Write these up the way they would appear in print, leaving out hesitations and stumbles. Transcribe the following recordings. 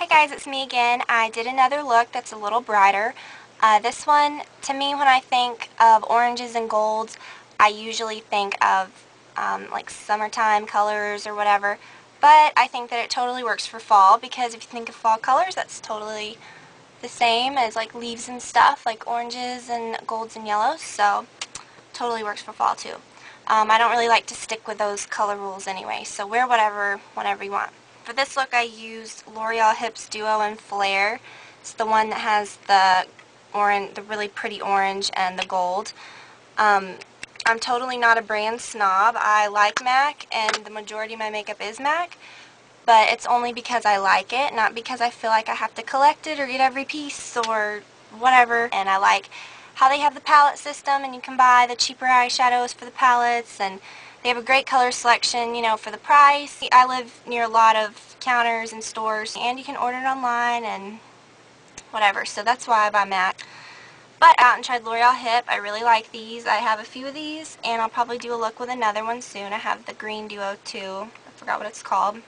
Hey guys, it's me again. I did another look that's a little brighter. This one, to me, when I think of oranges and golds, I usually think of like summertime colors or whatever. But I think that it totally works for fall, because if you think of fall colors, that's totally the same as like leaves and stuff, like oranges and golds and yellows. So totally works for fall too. I don't really like to stick with those color rules anyway, so wear whatever, whenever you want. For this look, I used L'Oreal Hips Duo in Flare. It's the one that has the orange, the really pretty orange and the gold. I'm totally not a brand snob. I like MAC, and the majority of my makeup is MAC, but it's only because I like it, not because I feel like I have to collect it or get every piece or whatever. And I like how they have the palette system, and you can buy the cheaper eyeshadows for the palettes, and they have a great color selection, you know, for the price. I live near a lot of counters and stores, and you can order it online and whatever, so that's why I buy MAC. But out and tried L'Oreal Hip. I really like these. I have a few of these, and I'll probably do a look with another one soon. I have the green duo too. I forgot what it's called.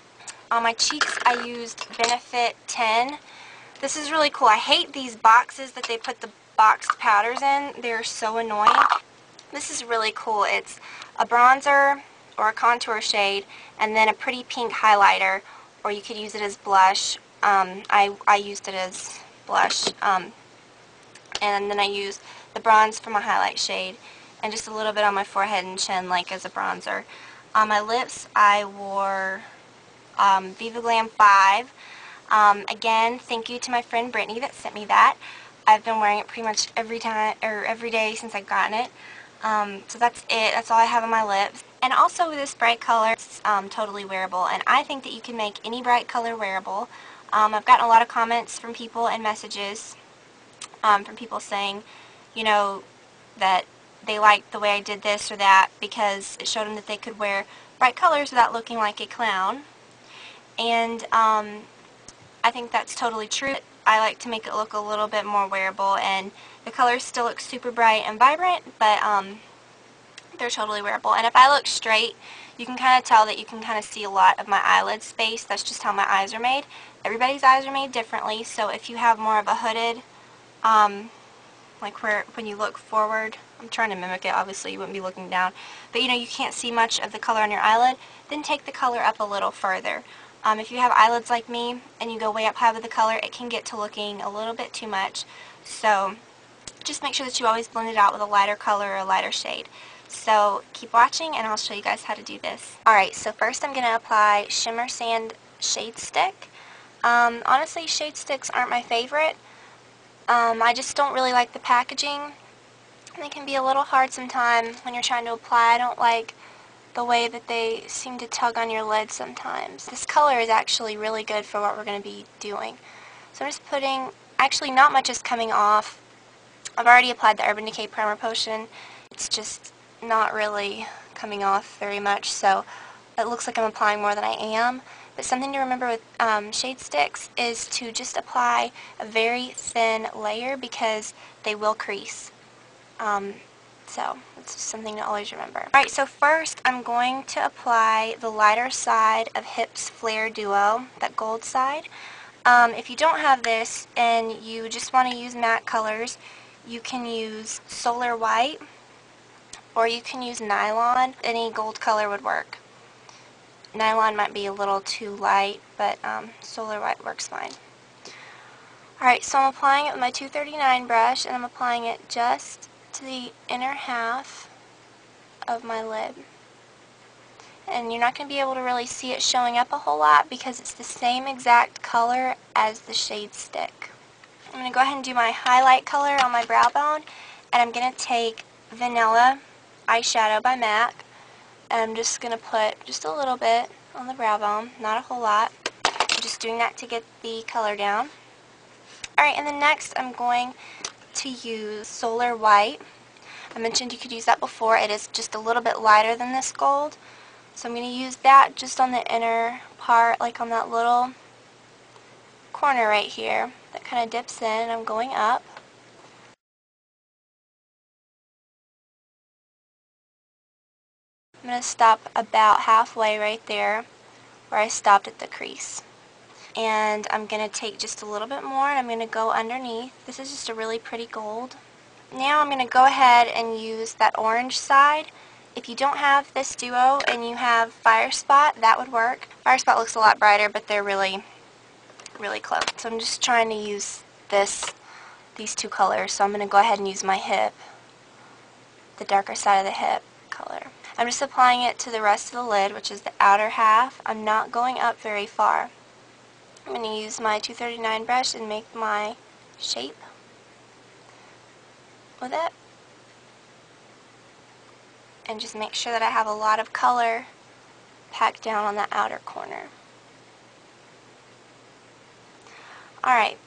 On my cheeks, I used Benefit 10. This is really cool. I hate these boxes that they put the boxed powders in. They're so annoying. This is really cool. It's a bronzer or a contour shade, and then a pretty pink highlighter, or you could use it as blush. I used it as blush, and then I used the bronze for my highlight shade, and just a little bit on my forehead and chin, like as a bronzer. On my lips, I wore Viva Glam 5. Again, thank you to my friend Brittany that sent me that. I've been wearing it pretty much every day since I've gotten it. So that's it. That's all I have on my lips. And also with this bright color, it's totally wearable, and I think that you can make any bright color wearable. I've gotten a lot of comments from people and messages from people saying, you know, that they liked the way I did this or that because it showed them that they could wear bright colors without looking like a clown. And I think that's totally true. I like to make it look a little bit more wearable, and the colors still look super bright and vibrant, but they're totally wearable. And if I look straight, you can kind of tell that you can kind of see a lot of my eyelid space. That's just how my eyes are made. Everybody's eyes are made differently, so if you have more of a hooded, like when you look forward, I'm trying to mimic it, obviously you wouldn't be looking down, but you know, you can't see much of the color on your eyelid, then take the color up a little further. If you have eyelids like me and you go way up high with the color, it can get to looking a little bit too much. So just make sure that you always blend it out with a lighter color or a lighter shade. So keep watching and I'll show you guys how to do this. Alright, so first I'm going to apply Shimmer Sand Shade Stick. Honestly, shade sticks aren't my favorite. I just don't really like the packaging. They can be a little hard sometimes when you're trying to apply. I don't like the way that they seem to tug on your lid sometimes. This color is actually really good for what we're going to be doing. So I'm just putting, actually not much is coming off. I've already applied the Urban Decay Primer Potion. It's just not really coming off very much, so it looks like I'm applying more than I am. But something to remember with shade sticks is to just apply a very thin layer because they will crease. So it's just something to always remember. Alright, so first I'm going to apply the lighter side of Hips Flare Duo, that gold side. If you don't have this and you just want to use matte colors, you can use Solar White or you can use Nylon. Any gold color would work. Nylon might be a little too light, but Solar White works fine. Alright, so I'm applying it with my 239 brush, and I'm applying it just to the inner half of my lid. And you're not going to be able to really see it showing up a whole lot because it's the same exact color as the shade stick. I'm going to go ahead and do my highlight color on my brow bone, and I'm going to take Vanilla eyeshadow by MAC, and I'm just going to put just a little bit on the brow bone, not a whole lot. I'm just doing that to get the color down. Alright, and then next I'm going to use Solar White. I mentioned you could use that before. It is just a little bit lighter than this gold. So I'm going to use that just on the inner part, like on that little corner right here that kind of dips in, and I'm going up. I'm going to stop about halfway right there where I stopped at the crease. And I'm going to take just a little bit more and I'm going to go underneath. This is just a really pretty gold. Now I'm going to go ahead and use that orange side. If you don't have this duo and you have Fire Spot, that would work. Fire Spot looks a lot brighter, but they're really, really close. So I'm just trying to use these two colors. So I'm going to go ahead and use my hip, the darker side of the hip color. I'm just applying it to the rest of the lid, which is the outer half. I'm not going up very far. I'm going to use my 239 brush and make my shape with it. And just make sure that I have a lot of color packed down on the outer corner. Alright,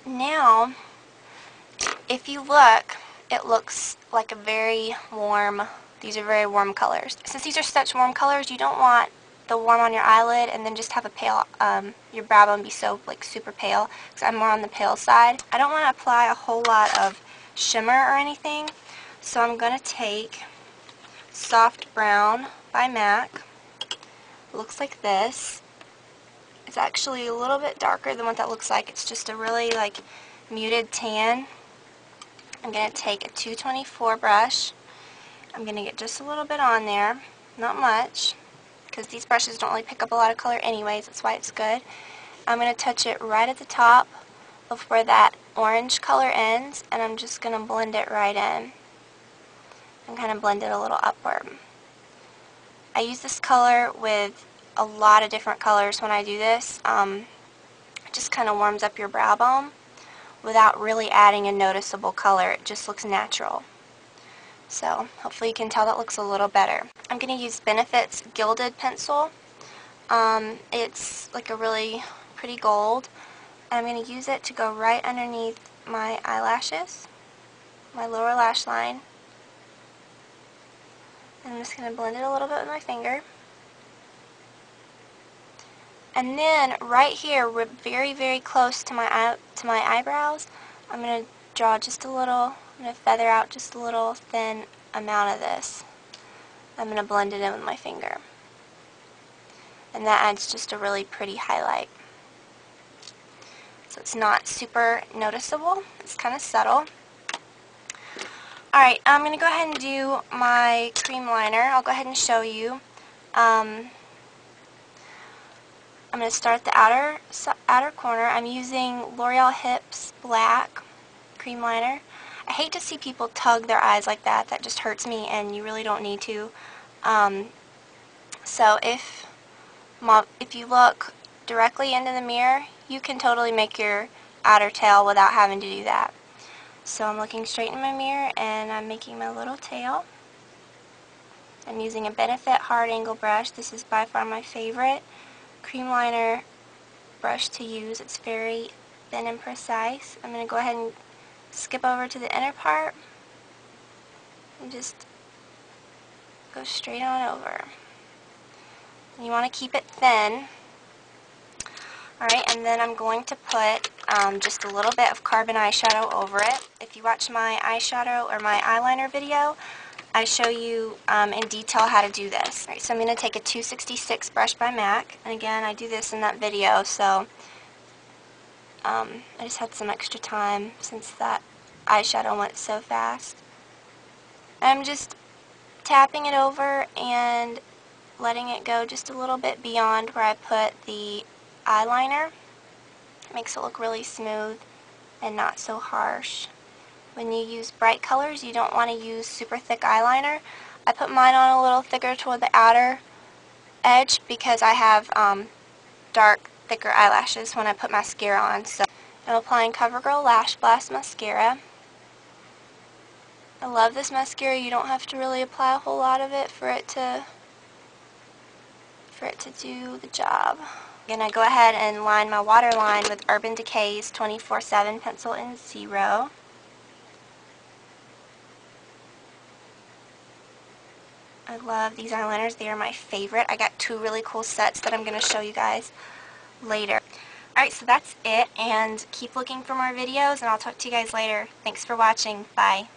now if you look, it looks like a very warm, these are very warm colors. Since these are such warm colors, you don't want the warm on your eyelid and then just have a pale, your brow bone be so like super pale, because I'm more on the pale side. I don't want to apply a whole lot of shimmer or anything, so I'm going to take Soft Brown by MAC. It looks like this. It's actually a little bit darker than what that looks like. It's just a really like muted tan. I'm going to take a 224 brush. I'm going to get just a little bit on there, not much, because these brushes don't really pick up a lot of color anyways, that's why it's good. I'm going to touch it right at the top of where that orange color ends, and I'm just going to blend it right in and kind of blend it a little upward. I use this color with a lot of different colors when I do this. It just kind of warms up your brow bone without really adding a noticeable color. It just looks natural. So hopefully you can tell that looks a little better. I'm going to use Benefit's Gilded Pencil. It's like a really pretty gold. And I'm going to use it to go right underneath my eyelashes, my lower lash line. And I'm just going to blend it a little bit with my finger. And then right here, we're very, very close to my eyebrows. I'm going to draw just a little, I'm going to feather out just a little thin amount of this. I'm going to blend it in with my finger. And that adds just a really pretty highlight. So it's not super noticeable, it's kind of subtle. Alright, I'm going to go ahead and do my cream liner. I'll go ahead and show you. I'm going to start at the outer corner. I'm using L'Oreal Hips Black cream liner. I hate to see people tug their eyes like that. That just hurts me, and you really don't need to. So if you look directly into the mirror, you can totally make your outer tail without having to do that. So I'm looking straight in my mirror and I'm making my little tail. I'm using a Benefit hard angle brush. This is by far my favorite cream liner brush to use. It's very thin and precise. I'm going to go ahead and skip over to the inner part and just go straight on over. You want to keep it thin. Alright, and then I'm going to put just a little bit of carbon eyeshadow over it. If you watch my eyeshadow or my eyeliner video, I show you in detail how to do this. Alright, so I'm going to take a 266 brush by MAC, and again, I do this in that video, so I just had some extra time since that eyeshadow went so fast. I'm just tapping it over and letting it go just a little bit beyond where I put the eyeliner. It makes it look really smooth and not so harsh. When you use bright colors, you don't want to use super thick eyeliner. I put mine on a little thicker toward the outer edge because I have dark, thicker eyelashes when I put mascara on. So I'm applying CoverGirl Lash Blast Mascara. I love this mascara. You don't have to really apply a whole lot of it for it to do the job. I'm going to go ahead and line my waterline with Urban Decay's 24/7 Pencil in Zero. I love these eyeliners. They are my favorite. I got two really cool sets that I'm going to show you guys later. Alright, so that's it, and keep looking for more videos, and I'll talk to you guys later. Thanks for watching. Bye.